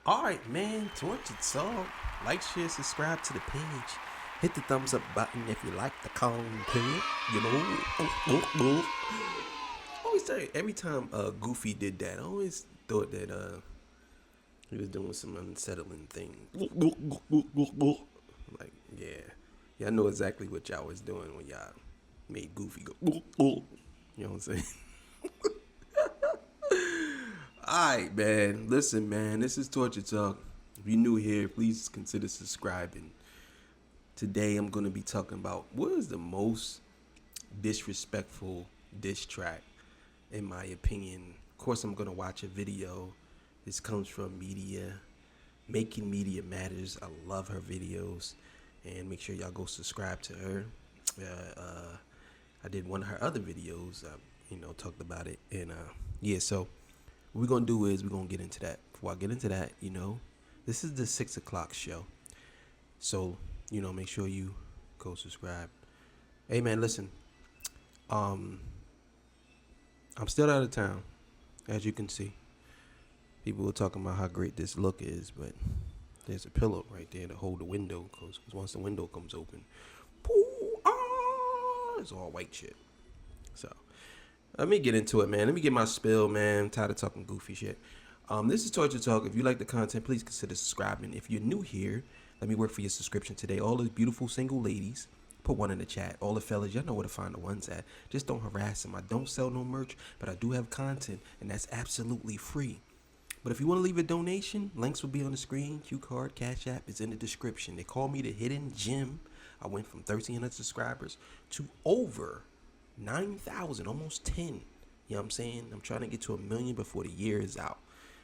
Alright, man, towards it all. Like, share, subscribe to the page. Hit the thumbs up button if you like the content. You know. Always say, every time Goofy did that, I always thought that he was doing some unsettling thing. Like, yeah. Yeah, I know exactly what y'all was doing when y'all made Goofy go. You know what I'm saying? Alright, man. Listen, man. This is Torture Talk. If you're new here, please consider subscribing. Today, I'm going to be talking about what is the most disrespectful diss track, in my opinion. Of course, I'm going to watch a video. This comes from Media. Making Media Matters. I love her videos. And make sure y'all go subscribe to her. I did one of her other videos. Talked about it. And, yeah, so what we're going to do is we're going to get into that. Before I get into that, this is the 6 o'clock show. So, make sure you go subscribe. Hey, man, listen. I'm still out of town, as you can see. People were talking about how great this look is, but there's a pillow right there to hold the window, because once the window comes open, it's all white shit. So, let me get into it, man. Let me get my spill, man. I'm tired of talking goofy shit. This is Torture Talk. If you like the content, please consider subscribing. If you're new here, let me work for your subscription today. All the beautiful single ladies, put one in the chat. All the fellas, y'all know where to find the ones at. Just don't harass them. I don't sell no merch, but I do have content, and that's absolutely free. But if you want to leave a donation, links will be on the screen. Q card, Cash App is in the description. They call me the hidden gem. I went from 1,300 subscribers to over 9,000, almost 10. You know what I'm saying? I'm trying to get to 1 million before the year is out.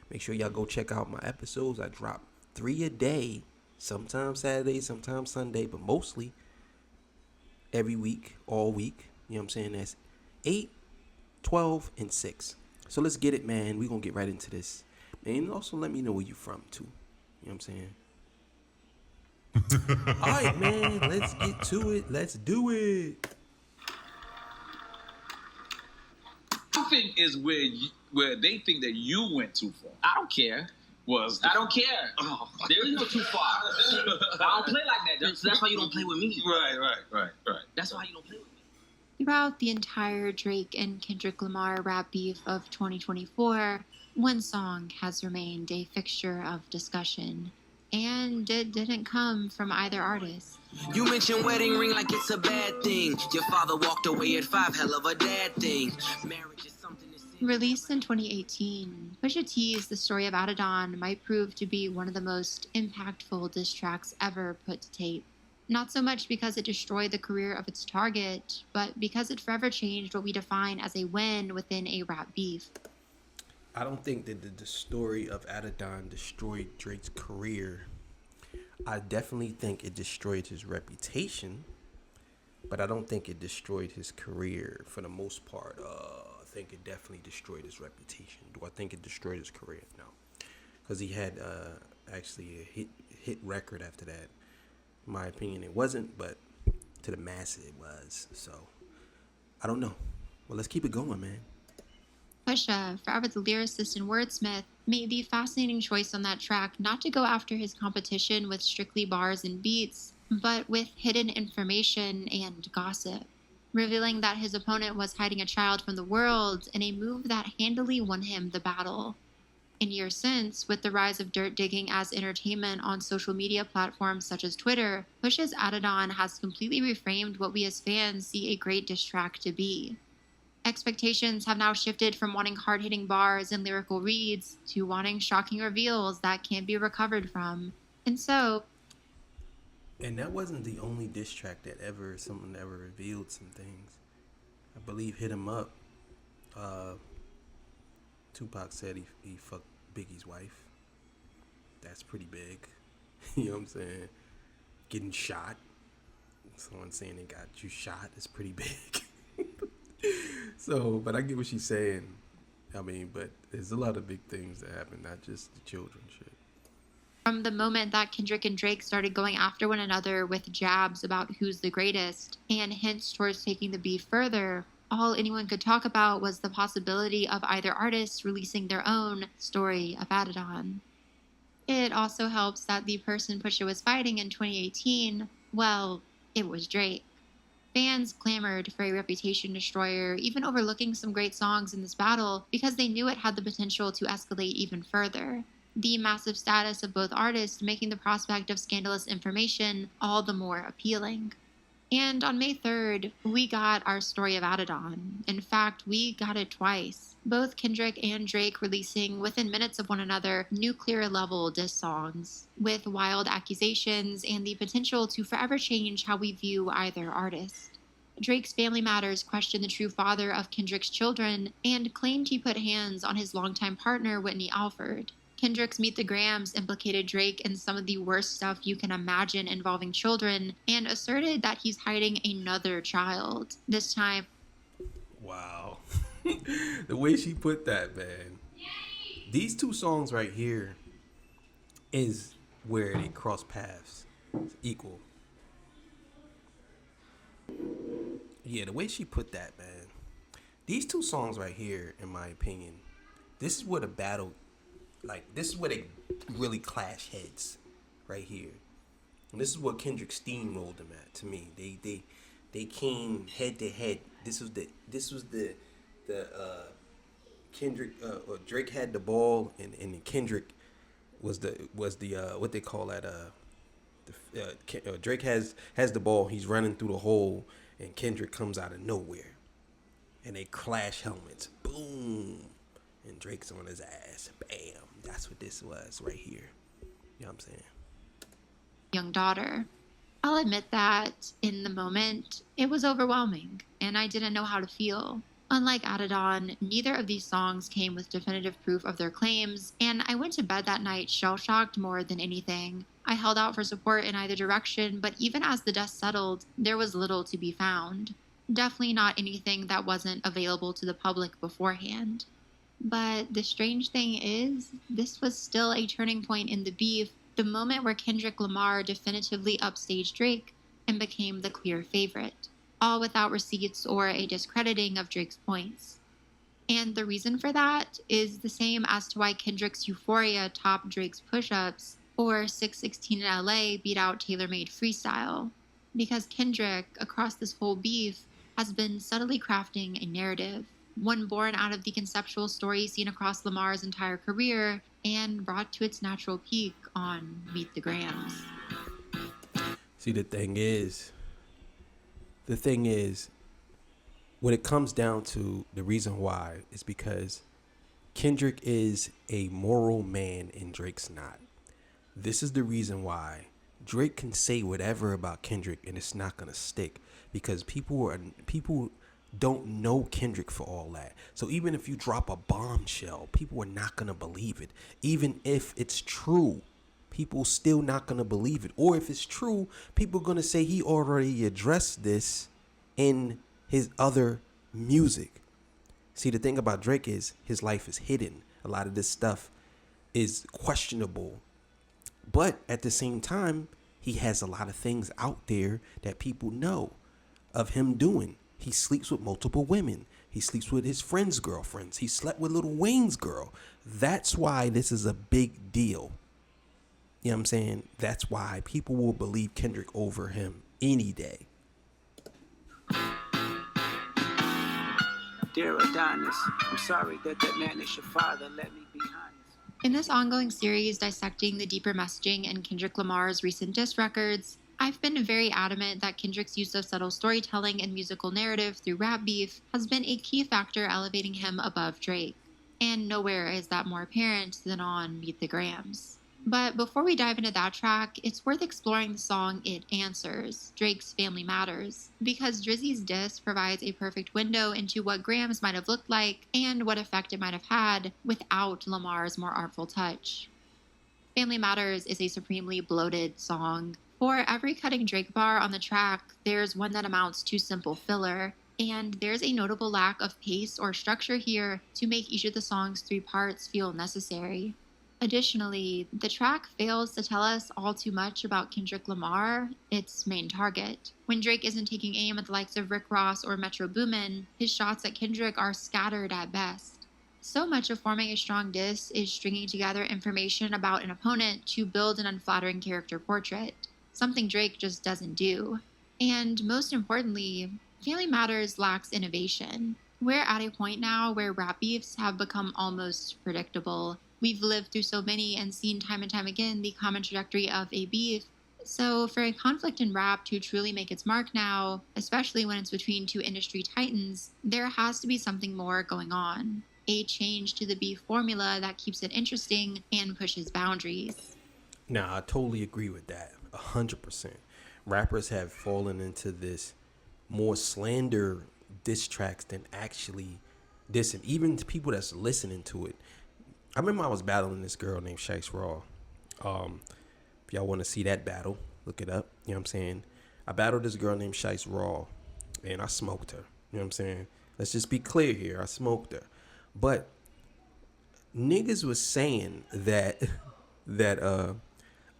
Make sure y'all go check out my episodes. I drop 3 a day, sometimes Saturday, sometimes Sunday, but mostly every week, all week. You know what I'm saying? That's 8, 12, and 6. So let's get it, man. We're going to get right into this. And also let me know where you're from, too. You know what I'm saying? All right, man. Let's get to it. Let's do it. I think is where they think that you went too far. I don't care. I don't care. Oh. There is no too far. I don't play like that. That's why you don't play with me. Right. That's why you don't play with me. Throughout the entire Drake and Kendrick Lamar rap beef of 2024, one song has remained a fixture of discussion, and it didn't come from either artist. You mention wedding ring like it's a bad thing. Your father walked away at 5, hell of a dad thing. Marriage is something to see. Released in 2018, Pusha T's The Story of Adidon might prove to be one of the most impactful diss tracks ever put to tape. Not so much because it destroyed the career of its target, but because it forever changed what we define as a win within a rap beef. I don't think that the Story of Adidon destroyed Drake's career. I definitely think it destroyed his reputation, but I don't think it destroyed his career for the most part. I think it definitely destroyed his reputation. Do I think it destroyed his career? No, because he had actually a hit record after that. In my opinion, it wasn't, but to the masses it was. So I don't know. Well, let's keep it going, man. Pusha, forever the lyricist and wordsmith, made the fascinating choice on that track not to go after his competition with strictly bars and beats, but with hidden information and gossip, revealing that his opponent was hiding a child from the world in a move that handily won him the battle. In years since, with the rise of dirt digging as entertainment on social media platforms such as Twitter, Pusha's Adidon has completely reframed what we as fans see a great diss track to be. Expectations have now shifted from wanting hard-hitting bars and lyrical reads to wanting shocking reveals that can't be recovered from. And so... And that wasn't the only diss track that someone ever revealed some things. I believe Hit 'Em Up. Tupac said he fucked Biggie's wife. That's pretty big. You know what I'm saying? Getting shot. Someone saying they got you shot is pretty big. So, but I get what she's saying. I mean, but there's a lot of big things that happen, not just the children shit. From the moment that Kendrick and Drake started going after one another with jabs about who's the greatest and hints towards taking the beef further, all anyone could talk about was the possibility of either artist releasing their own Story of Adidon. It also helps that the person Pusha was fighting in 2018, well, it was Drake. Fans clamored for a reputation destroyer, even overlooking some great songs in this battle because they knew it had the potential to escalate even further. The massive status of both artists making the prospect of scandalous information all the more appealing. And on May 3rd, we got our Story of Adidon. In fact, we got it twice. Both Kendrick and Drake releasing within minutes of one another nuclear-level diss songs, with wild accusations and the potential to forever change how we view either artist. Drake's Family Matters questioned the true father of Kendrick's children and claimed he put hands on his longtime partner, Whitney Alford. Kendrick's Meet the Grams implicated Drake in some of the worst stuff you can imagine involving children and asserted that he's hiding another child. This time... Wow. The way she put that, man. These two songs right here is where they cross paths. It's equal. Yeah, the way she put that, man. These two songs right here, in my opinion, this is where the battle... Like, this is where they really clash heads, right here. And this is what Kendrick steamrolled them at. To me, they came head to head. This was the Kendrick or Drake had the ball, and Kendrick was the what they call that Drake has the ball. He's running through the hole, and Kendrick comes out of nowhere, and they clash helmets. Boom. And Drake's on his ass. Bam. That's what this was right here. You know what I'm saying? Young daughter. I'll admit that in the moment, it was overwhelming, and I didn't know how to feel. Unlike Adidon, neither of these songs came with definitive proof of their claims, and I went to bed that night shell-shocked more than anything. I held out for support in either direction, but even as the dust settled, there was little to be found. Definitely not anything that wasn't available to the public beforehand. But the strange thing is, this was still a turning point in the beef, the moment where Kendrick Lamar definitively upstaged Drake and became the clear favorite, all without receipts or a discrediting of Drake's points. And the reason for that is the same as to why Kendrick's Euphoria topped Drake's push-ups, or 616 in LA beat out Tailor-Made Freestyle. Because Kendrick, across this whole beef, has been subtly crafting a narrative, one born out of the conceptual story seen across Lamar's entire career and brought to its natural peak on Meet the Grams. See, the thing is, when it comes down to the reason why, is because Kendrick is a moral man and Drake's not. This is the reason why Drake can say whatever about Kendrick and it's not gonna stick, because people don't know Kendrick for all that. So even if you drop a bombshell, people are not going to believe it. Even if it's true, people still not going to believe it. Or if it's true, people are going to say he already addressed this in his other music. See, the thing about Drake is his life is hidden. A lot of this stuff is questionable. But at the same time, he has a lot of things out there that people know of him doing. He sleeps with multiple women. He sleeps with his friends' girlfriends. He slept with Lil Wayne's girl. That's why this is a big deal. You know what I'm saying? That's why people will believe Kendrick over him any day. Dear Adonis, I'm sorry that man is your father. Let me be honest. In this ongoing series dissecting the deeper messaging in Kendrick Lamar's recent diss records, I've been very adamant that Kendrick's use of subtle storytelling and musical narrative through rap beef has been a key factor elevating him above Drake. And nowhere is that more apparent than on Meet the Grams. But before we dive into that track, it's worth exploring the song It Answers, Drake's Family Matters, because Drizzy's diss provides a perfect window into what Grams might have looked like and what effect it might have had without Lamar's more artful touch. Family Matters is a supremely bloated song. For every cutting Drake bar on the track, there's one that amounts to simple filler, and there's a notable lack of pace or structure here to make each of the song's three parts feel necessary. Additionally, the track fails to tell us all too much about Kendrick Lamar, its main target. When Drake isn't taking aim at the likes of Rick Ross or Metro Boomin, his shots at Kendrick are scattered at best. So much of forming a strong diss is stringing together information about an opponent to build an unflattering character portrait, something Drake just doesn't do. And most importantly, Family Matters lacks innovation. We're at a point now where rap beefs have become almost predictable. We've lived through so many and seen time and time again the common trajectory of a beef. So, for a conflict in rap to truly make its mark now, especially when it's between two industry titans, there has to be something more going on. A change to the beef formula that keeps it interesting and pushes boundaries. Now, I totally agree with that, 100%. Rappers have fallen into this more slander diss tracks than actually dissing. Even to people that's listening to it. I remember I was battling this girl named Shice Raw. If y'all want to see that battle, look it up. You know what I'm saying? I battled this girl named Shice Raw, and I smoked her. You know what I'm saying? Let's just be clear here. I smoked her. But niggas was saying that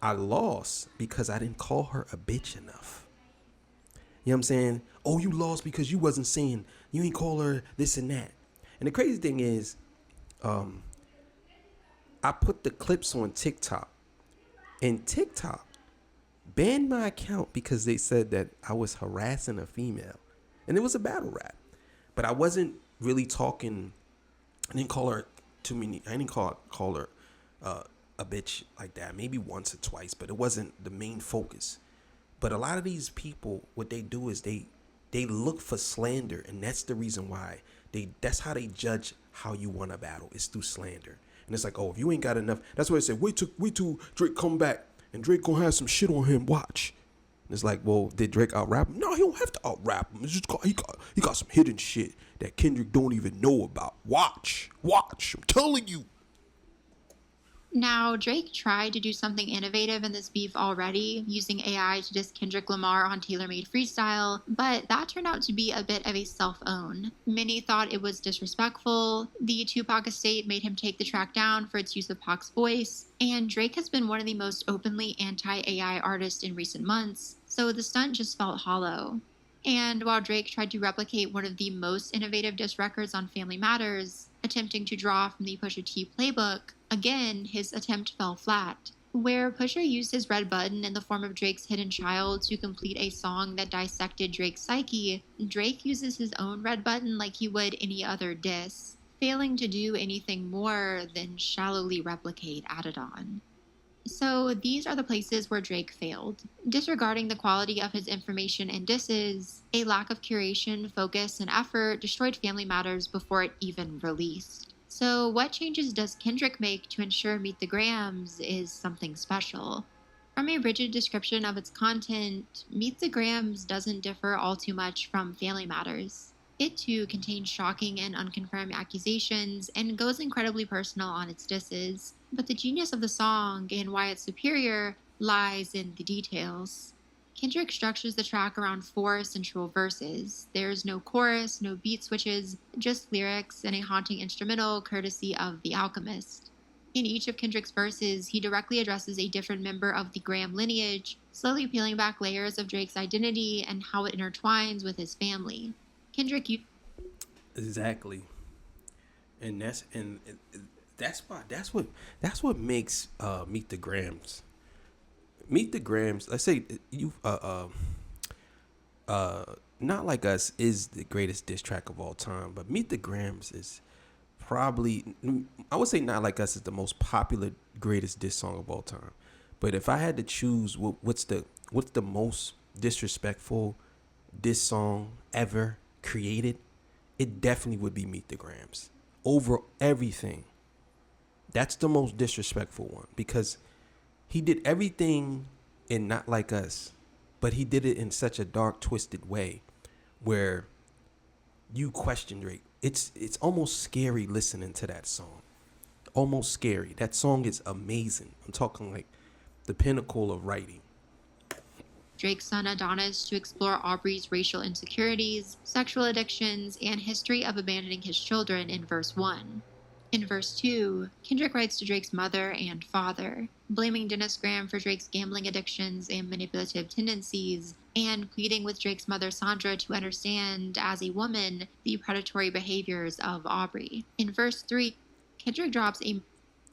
I lost because I didn't call her a bitch enough. You know what I'm saying? Oh, you lost because you wasn't saying, you ain't call her this and that. And the crazy thing is, I put the clips on TikTok, and TikTok banned my account because they said that I was harassing a female. And it was a battle rap. But I wasn't really talking, I didn't call her too many, I didn't call her a bitch like that. Maybe once or twice, but it wasn't the main focus. But a lot of these people, what they do is they look for slander, and that's the reason why that's how they judge how you won a battle. It's through slander. And it's like, oh, if you ain't got enough, that's why they say, wait till Drake come back, and Drake gonna have some shit on him. Watch. And it's like, well, did Drake out rap him? No, he don't have to out rap him. It's just he got some hidden shit that Kendrick don't even know about. Watch. I'm telling you. Now, Drake tried to do something innovative in this beef already, using AI to diss Kendrick Lamar on tailor-made freestyle, but that turned out to be a bit of a self-own. Many thought it was disrespectful, the Tupac estate made him take the track down for its use of Pac's voice, and Drake has been one of the most openly anti-AI artists in recent months, so the stunt just felt hollow. And while Drake tried to replicate one of the most innovative diss records on Family Matters, attempting to draw from the Pusha T playbook, again, his attempt fell flat. Where Pusha used his red button in the form of Drake's Hidden Child to complete a song that dissected Drake's psyche, Drake uses his own red button like he would any other diss, failing to do anything more than shallowly replicate Adidon. So these are the places where Drake failed. Disregarding the quality of his information and disses, a lack of curation, focus, and effort destroyed Family Matters before it even released. So what changes does Kendrick make to ensure Meet the Grams is something special? From a rigid description of its content, Meet the Grams doesn't differ all too much from Family Matters. It too contains shocking and unconfirmed accusations and goes incredibly personal on its disses, but the genius of the song and why it's superior lies in the details. Kendrick structures the track around 4 central verses. There's no chorus, no beat switches, just lyrics and a haunting instrumental courtesy of The Alchemist. In each of Kendrick's verses, he directly addresses a different member of the Graham lineage, slowly peeling back layers of Drake's identity and how it intertwines with his family. Kendrick, Exactly. And that's what makes Meet the Grams. Meet the Grams. Let's say you Not Like Us is the greatest diss track of all time, but Meet the Grams is probably, I would say Not Like Us is the most popular greatest diss song of all time. But if I had to choose what's the most disrespectful diss song ever created, it definitely would be Meet the Grams over everything. That's the most disrespectful one because he did everything in Not Like Us, but he did it in such a dark, twisted way where you question Drake. It's almost scary listening to that song. Almost scary. That song is amazing. I'm talking like the pinnacle of writing. Drake's son Adonis to explore Aubrey's racial insecurities, sexual addictions, and history of abandoning his children in verse 1. In verse 2, Kendrick writes to Drake's mother and father, blaming Dennis Graham for Drake's gambling addictions and manipulative tendencies, and pleading with Drake's mother Sandra to understand, as a woman, the predatory behaviors of Aubrey. In verse 3, Kendrick drops a...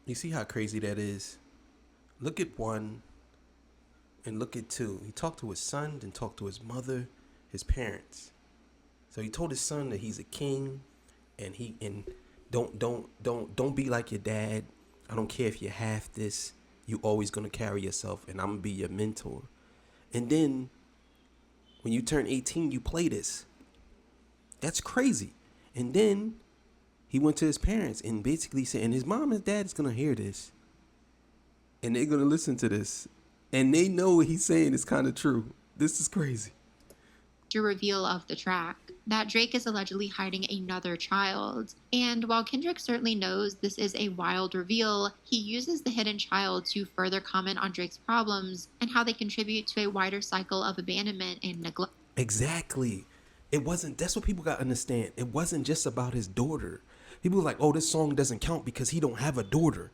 You see how crazy that is? Look at 1 and look at 2. He talked to his son, then talked to his mother, his parents. So he told his son that he's a king, and don't be like your dad. I don't care if you're half this. You always gonna carry yourself, and I'm gonna be your mentor. And then when you turn 18, you play this. That's crazy. And then he went to his parents and basically said, and his mom and dad is gonna hear this, and they're gonna listen to this, and they know what he's saying is kind of true. This is crazy. Reveal of the track that Drake is allegedly hiding another child. And while Kendrick certainly knows this is a wild reveal, he uses the hidden child to further comment on Drake's problems and how they contribute to a wider cycle of abandonment and neglect. Exactly. That's what people got to understand. It wasn't just about his daughter. People were like, oh, this song doesn't count because he don't have a daughter.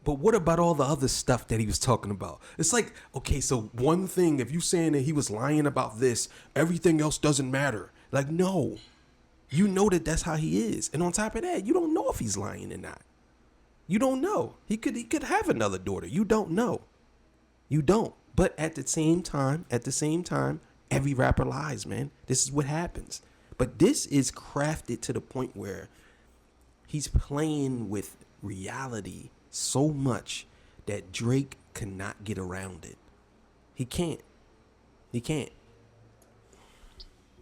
But what about all the other stuff that he was talking about? It's like, okay, so one thing, if you saying that he was lying about this, everything else doesn't matter. Like, no. You know that that's how he is. And on top of that, you don't know if he's lying or not. You don't know. He could have another daughter. You don't know. You don't. But at the same time, every rapper lies, man. This is what happens. But this is crafted to the point where he's playing with reality so much that Drake cannot get around it. He can't.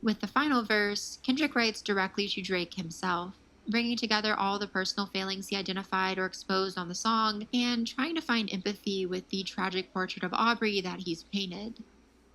With the final verse, Kendrick writes directly to Drake himself, bringing together all the personal failings he identified or exposed on the song, and trying to find empathy with the tragic portrait of Aubrey that he's painted.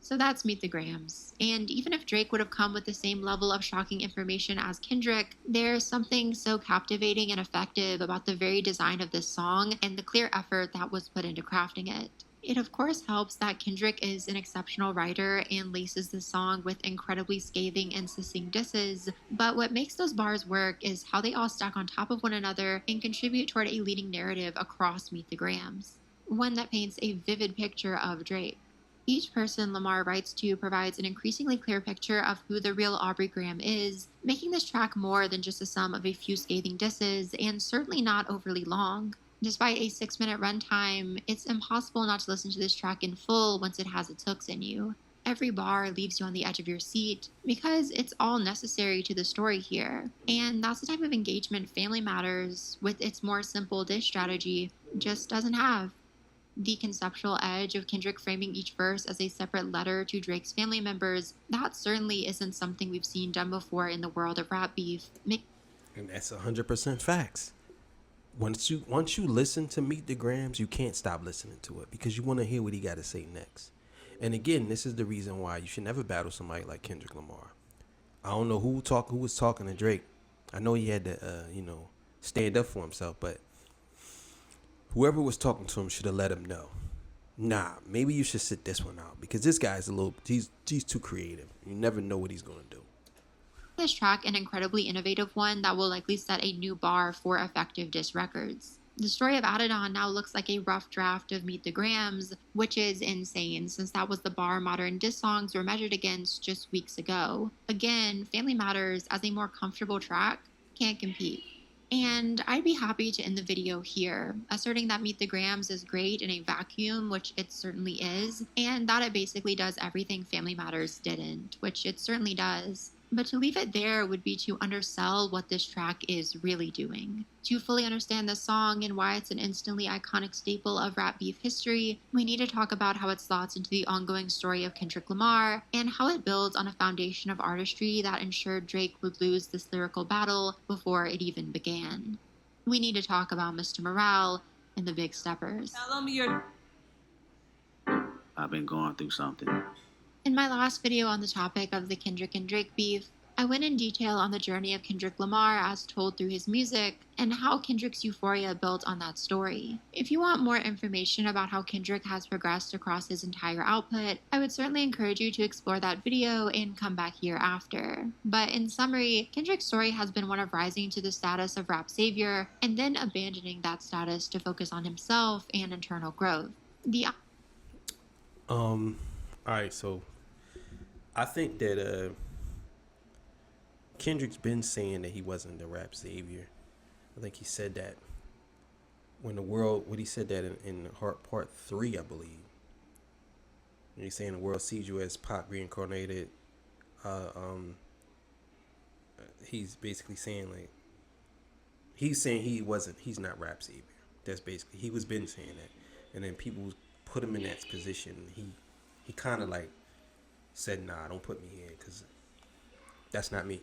So that's Meet the Grams. And even if Drake would have come with the same level of shocking information as Kendrick, there's something so captivating and effective about the very design of this song and the clear effort that was put into crafting it. It of course helps that Kendrick is an exceptional writer and laces the song with incredibly scathing and succinct disses, but what makes those bars work is how they all stack on top of one another and contribute toward a leading narrative across Meet the Grams, one that paints a vivid picture of Drake. Each person Lamar writes to provides an increasingly clear picture of who the real Aubrey Graham is, making this track more than just a sum of a few scathing disses, and certainly not overly long. Despite a 6-minute runtime, it's impossible not to listen to this track in full once it has its hooks in you. Every bar leaves you on the edge of your seat because it's all necessary to the story here. And that's the type of engagement Family Matters, with its more simple diss strategy, just doesn't have. The conceptual edge of Kendrick framing each verse as a separate letter to Drake's family members, that certainly isn't something we've seen done before in the world of rap beef. And that's 100% facts. Once you listen to Meet the Grams, you can't stop listening to it because you want to hear what he got to say next. And again, this is the reason why you should never battle somebody like Kendrick Lamar. I don't know who was talking to Drake. I know he had to, stand up for himself, but whoever was talking to him should have let him know. Nah, maybe you should sit this one out because this guy's he's too creative. You never know what he's going to do. This track an incredibly innovative one that will likely set a new bar for effective diss records. The Story of Adidon now looks like a rough draft of Meet the Grams, which is insane since that was the bar modern diss songs were measured against just weeks ago. Again, Family Matters as a more comfortable track can't compete. And I'd be happy to end the video here, asserting that Meet the Grams is great in a vacuum, which it certainly is, and that it basically does everything Family Matters didn't, which it certainly does. But to leave it there would be to undersell what this track is really doing. To fully understand this song and why it's an instantly iconic staple of rap beef history, we need to talk about how it slots into the ongoing story of Kendrick Lamar and how it builds on a foundation of artistry that ensured Drake would lose this lyrical battle before it even began. We need to talk about Mr. Morale and the Big Steppers. Tell me I've been going through something. In my last video on the topic of the Kendrick and Drake beef, I went in detail on the journey of Kendrick Lamar as told through his music and how Kendrick's euphoria built on that story. If you want more information about how Kendrick has progressed across his entire output, I would certainly encourage you to explore that video and come back here after. But in summary, Kendrick's story has been one of rising to the status of rap savior and then abandoning that status to focus on himself and internal growth. All right, so I think that Kendrick's been saying that he wasn't the rap savior. I think he said that what he said that in Heart Part 3, I believe. And he's saying the world sees you as pop reincarnated. He's basically saying he's not rap savior. That's basically, he was been saying that. And then people put him in that position. He kind of like said, nah, don't put me here because that's not me.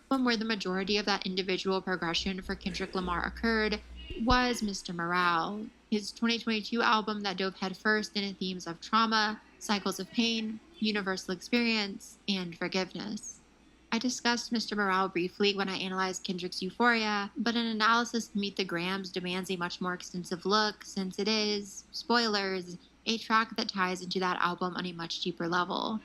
Where the majority of that individual progression for Kendrick Lamar occurred was Mr. Morale, his 2022 album that dove headfirst into themes of trauma, cycles of pain, universal experience, and forgiveness. I discussed Mr. Morale briefly when I analyzed Kendrick's Euphoria, but an analysis to Meet the Grams demands a much more extensive look since it is, spoilers, a track that ties into that album on a much deeper level.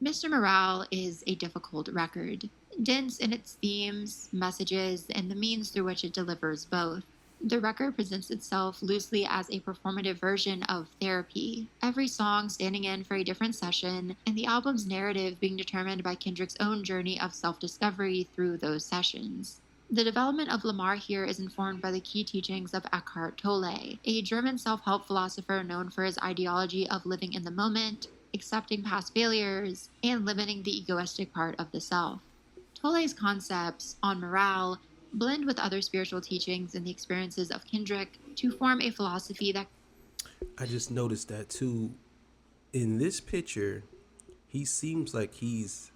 Mr. Morale is a difficult record, dense in its themes, messages, and the means through which it delivers both. The record presents itself loosely as a performative version of therapy, every song standing in for a different session, and the album's narrative being determined by Kendrick's own journey of self-discovery through those sessions. The development of Lamar here is informed by the key teachings of Eckhart Tolle, a German self-help philosopher known for his ideology of living in the moment, accepting past failures, and limiting the egoistic part of the self. Tolle's concepts on morale blend with other spiritual teachings and the experiences of Kendrick to form a philosophy that... I just noticed that too. In this picture, he seems like he's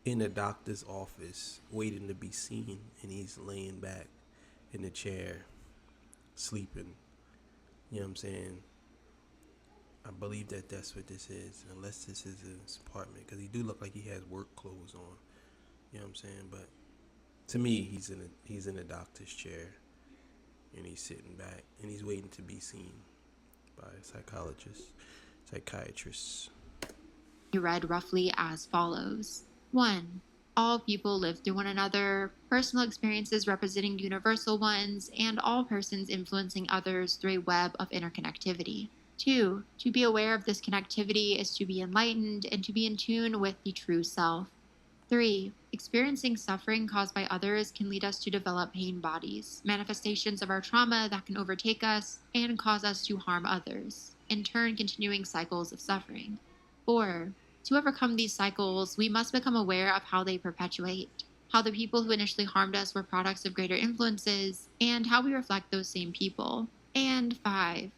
in a doctor's office waiting to be seen, and he's laying back in the chair, sleeping. You know what I'm saying? I believe that that's what this is, unless this is his apartment, because he do look like he has work clothes on. You know what I'm saying? But to me, he's in a doctor's chair, and he's sitting back, and he's waiting to be seen by a psychiatrist. He read roughly as follows. 1. All people live through one another, personal experiences representing universal ones, and all persons influencing others through a web of interconnectivity. 2. To be aware of this connectivity is to be enlightened and to be in tune with the true self. 3. Experiencing suffering caused by others can lead us to develop pain bodies, manifestations of our trauma that can overtake us and cause us to harm others, in turn continuing cycles of suffering. 4. To overcome these cycles, we must become aware of how they perpetuate, how the people who initially harmed us were products of greater influences, and how we reflect those same people. And 5.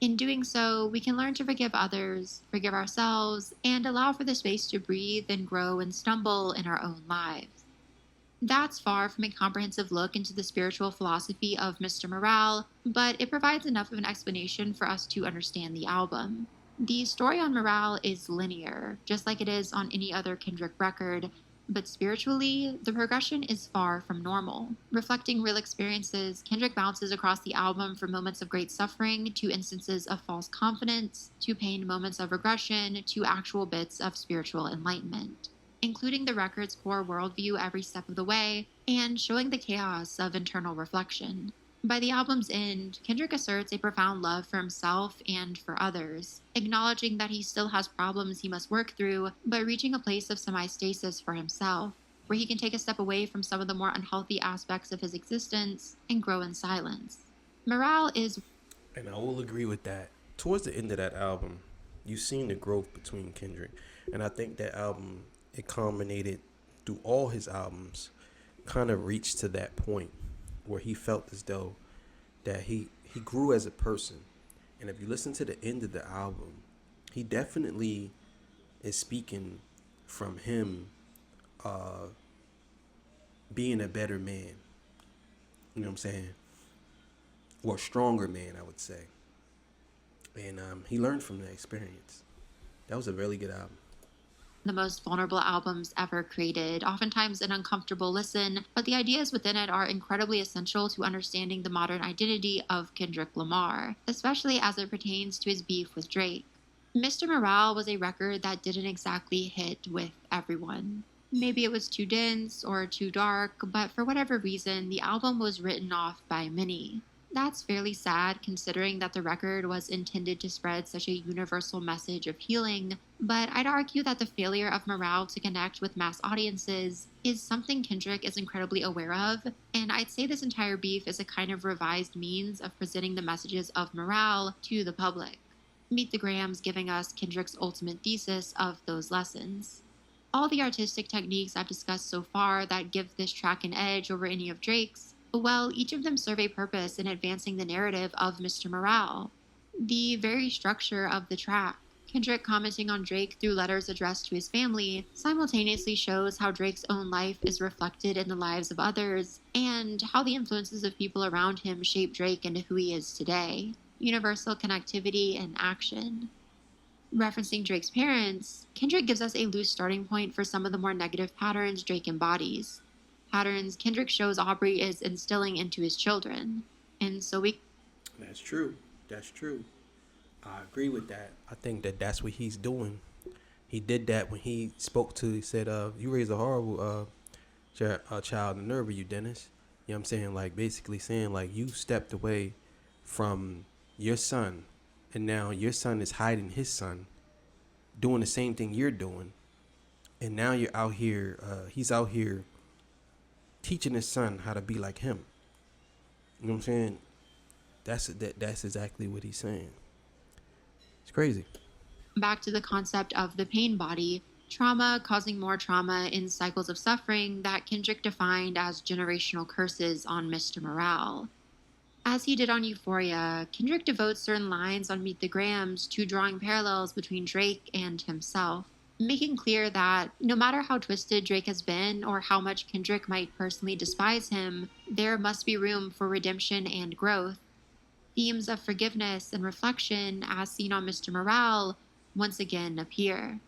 In doing so, we can learn to forgive others, forgive ourselves, and allow for the space to breathe and grow and stumble in our own lives. That's far from a comprehensive look into the spiritual philosophy of Mr. Morale, but it provides enough of an explanation for us to understand the album. The story on Morale is linear, just like it is on any other Kendrick record, but spiritually, the progression is far from normal. Reflecting real experiences, Kendrick bounces across the album from moments of great suffering to instances of false confidence, to pained moments of regression, to actual bits of spiritual enlightenment, including the record's core worldview every step of the way, and showing the chaos of internal reflection. By the album's end, Kendrick asserts a profound love for himself and for others, acknowledging that he still has problems he must work through, but reaching a place of semi-stasis for himself, where he can take a step away from some of the more unhealthy aspects of his existence and grow in silence. Morale is... And I will agree with that. Towards the end of that album, you've seen the growth between Kendrick, and I think that album, it culminated through all his albums, kind of reached to that point where he felt as though that he grew as a person. And if you listen to the end of the album, he definitely is speaking from him being a better man. You know what I'm saying? Or a stronger man, I would say. And he learned from that experience. That was a really good album. the most vulnerable albums ever created, oftentimes an uncomfortable listen, but the ideas within it are incredibly essential to understanding the modern identity of Kendrick Lamar, especially as it pertains to his beef with Drake. Mr. Morale was a record that didn't exactly hit with everyone. Maybe it was too dense or too dark, but for whatever reason, the album was written off by many. That's fairly sad considering that the record was intended to spread such a universal message of healing, but I'd argue that the failure of Morale to connect with mass audiences is something Kendrick is incredibly aware of, and I'd say this entire beef is a kind of revised means of presenting the messages of Morale to the public. Meet the Grams giving us Kendrick's ultimate thesis of those lessons. All the artistic techniques I've discussed so far that give this track an edge over any of Drake's, well, each of them serve a purpose in advancing the narrative of Mr. Morale. The very structure of the track, Kendrick commenting on Drake through letters addressed to his family, simultaneously shows how Drake's own life is reflected in the lives of others, and how the influences of people around him shape Drake into who he is today. Universal connectivity and action. Referencing Drake's parents, Kendrick gives us a loose starting point for some of the more negative patterns Drake embodies. Patterns Kendrick shows Aubrey is instilling into his children. And so we... That's true. That's true. I agree with that. I think that that's what he's doing. He did that when he he said, you raised a horrible child, the nerve of you, Dennis. You know what I'm saying? Like, basically saying, like, you stepped away from your son, and now your son is hiding his son, doing the same thing you're doing. And now you're out here, he's out here teaching his son how to be like him. You know what I'm saying? That's exactly what he's saying. It's crazy. Back to the concept of the pain body, trauma causing more trauma in cycles of suffering that Kendrick defined as generational curses on Mr. Morale. As he did on Euphoria, Kendrick devotes certain lines on Meet the Grams to drawing parallels between Drake and himself, making clear that no matter how twisted Drake has been or how much Kendrick might personally despise him, there must be room for redemption and growth. Themes of forgiveness and reflection, as seen on Mr. Morale, once again appear.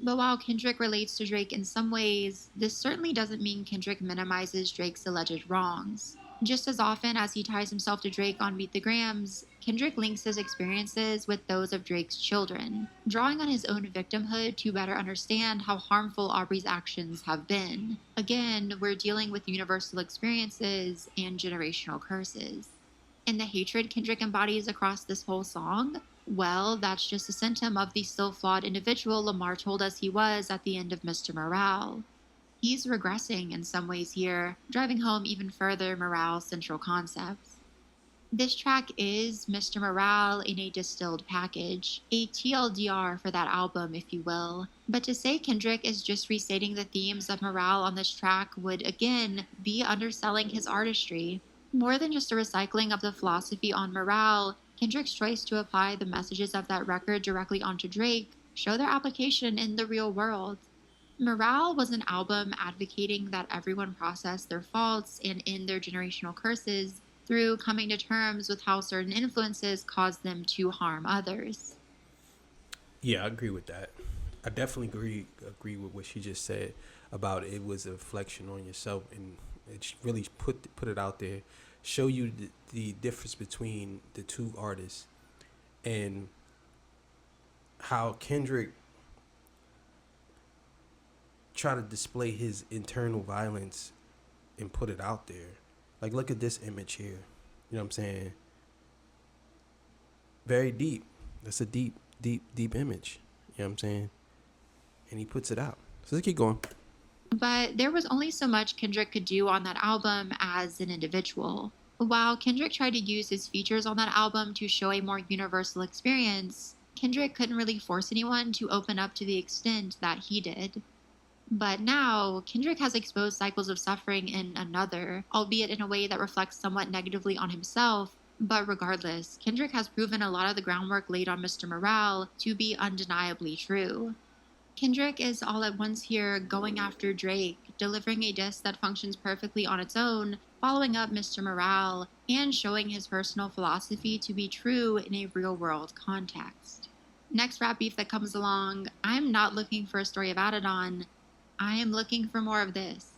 But while Kendrick relates to Drake in some ways, this certainly doesn't mean Kendrick minimizes Drake's alleged wrongs. Just as often as he ties himself to Drake on Meet the Grams, Kendrick links his experiences with those of Drake's children, drawing on his own victimhood to better understand how harmful Aubrey's actions have been. Again, we're dealing with universal experiences and generational curses. And the hatred Kendrick embodies across this whole song? Well, that's just a symptom of the still flawed individual Lamar told us he was at the end of Mr. Morale. He's regressing in some ways here, driving home even further Morale's central concepts. This track is Mr. Morale in a distilled package, a TLDR for that album, if you will. But to say Kendrick is just restating the themes of Morale on this track would, again, be underselling his artistry. More than just a recycling of the philosophy on Morale, Kendrick's choice to apply the messages of that record directly onto Drake show their application in the real world. Morale was an album advocating that everyone process their faults and end their generational curses through coming to terms with how certain influences cause them to harm others. Yeah, I agree with that. I definitely agree with what she just said about it was a reflection on yourself, and it really put it out there, show you the difference between the two artists and how Kendrick try to display his internal violence and put it out there. Like, look at this image here. You know what I'm saying? Very deep. That's a deep image. You know what I'm saying? And he puts it out. So let's keep going. But there was only so much Kendrick could do on that album as an individual. While Kendrick tried to use his features on that album to show a more universal experience, Kendrick couldn't really force anyone to open up to the extent that he did. But now, Kendrick has exposed cycles of suffering in another, albeit in a way that reflects somewhat negatively on himself. But regardless, Kendrick has proven a lot of the groundwork laid on Mr. Morale to be undeniably true. Kendrick is all at once here going after Drake, delivering a diss that functions perfectly on its own, following up Mr. Morale, and showing his personal philosophy to be true in a real-world context. Next rap beef that comes along, I'm not looking for a Story of Adidon. I am looking for more of this.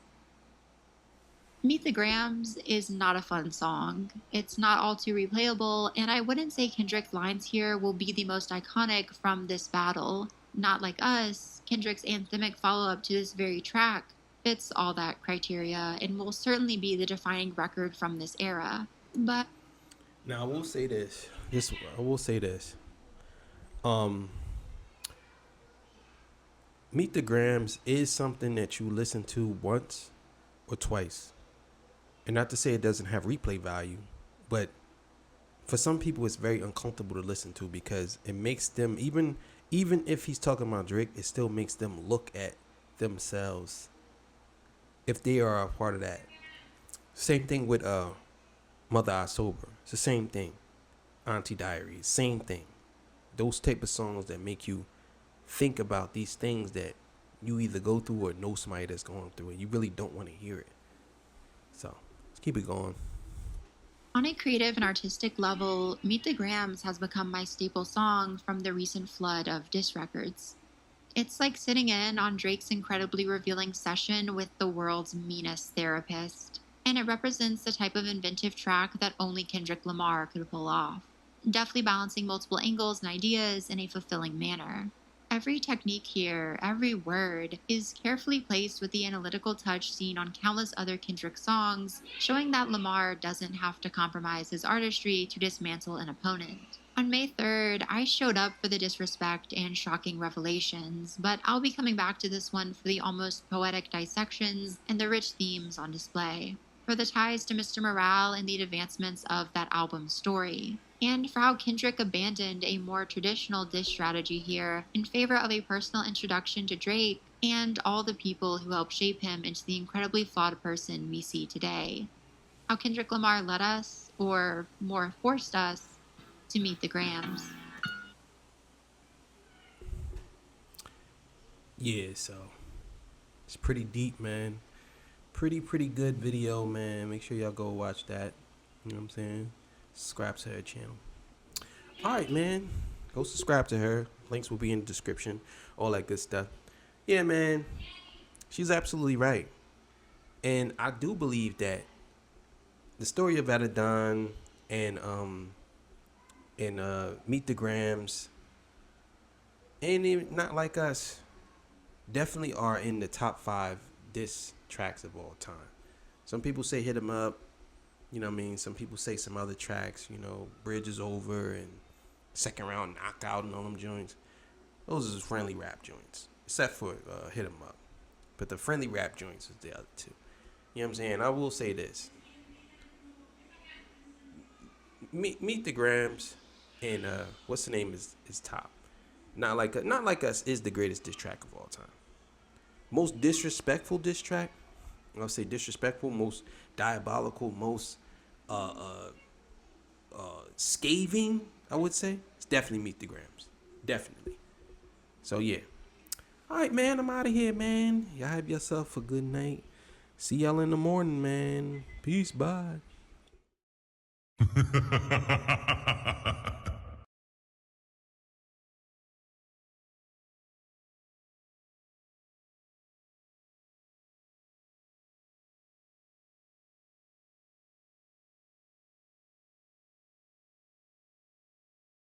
Meet the Grams is not a fun song. It's not all too replayable, and I wouldn't say Kendrick's lines here will be the most iconic from this battle. Not Like Us, Kendrick's anthemic follow-up to this very track, fits all that criteria and will certainly be the defining record from this era. But now I will say this. Meet the Grams is something that you listen to once or twice. And not to say it doesn't have replay value, but for some people it's very uncomfortable to listen to because it makes them, even if he's talking about Drake, it still makes them look at themselves if they are a part of that. Same thing with Mother I Sober. It's the same thing. Auntie Diaries, same thing. Those type of songs that make you think about these things that you either go through or know somebody that's going through it. You really don't want to hear it. So let's keep it going. On a creative and artistic level, Meet the Grams has become my staple song from the recent flood of diss records. It's like sitting in on Drake's incredibly revealing session with the world's meanest therapist, and it represents the type of inventive track that only Kendrick Lamar could pull off, deftly balancing multiple angles and ideas in a fulfilling manner. Every technique here, every word, is carefully placed with the analytical touch seen on countless other Kendrick songs, showing that Lamar doesn't have to compromise his artistry to dismantle an opponent. On May 3rd, I showed up for the disrespect and shocking revelations, but I'll be coming back to this one for the almost poetic dissections and the rich themes on display, for the ties to Mr. Morale and the advancements of that album's story, and for how Kendrick abandoned a more traditional diss strategy here in favor of a personal introduction to Drake and all the people who helped shape him into the incredibly flawed person we see today. How Kendrick Lamar led us, or more forced us, to meet the Grams. Yeah, so it's pretty deep, man. Pretty good video, man. Make sure y'all go watch that. You know what I'm saying? Subscribe to her channel. Alright, man. Go subscribe to her. Links will be in the description. All that good stuff. Yeah, man. She's absolutely right. And I do believe that the Story of Adidon and Meet the Grams and even Not Like Us definitely are in the top 5 diss tracks of all time. Some people say Hit 'Em Up. You know what I mean? Some people say some other tracks, you know, Bridge Is Over and Second Round Knockout and all them joints. Those are friendly rap joints, except for Hit 'Em Up. But the friendly rap joints is the other two. You know what I'm saying? I will say this. Meet the Grams and what's the name is top. Not Like Us is the greatest diss track of all time. Most disrespectful diss track. I'll say disrespectful, most diabolical, most scathing, I would say. It's definitely Meet the Grams. Definitely. So yeah. Alright, man, I'm out of here, man. Y'all have yourself a good night. See y'all in the morning, man. Peace, bye.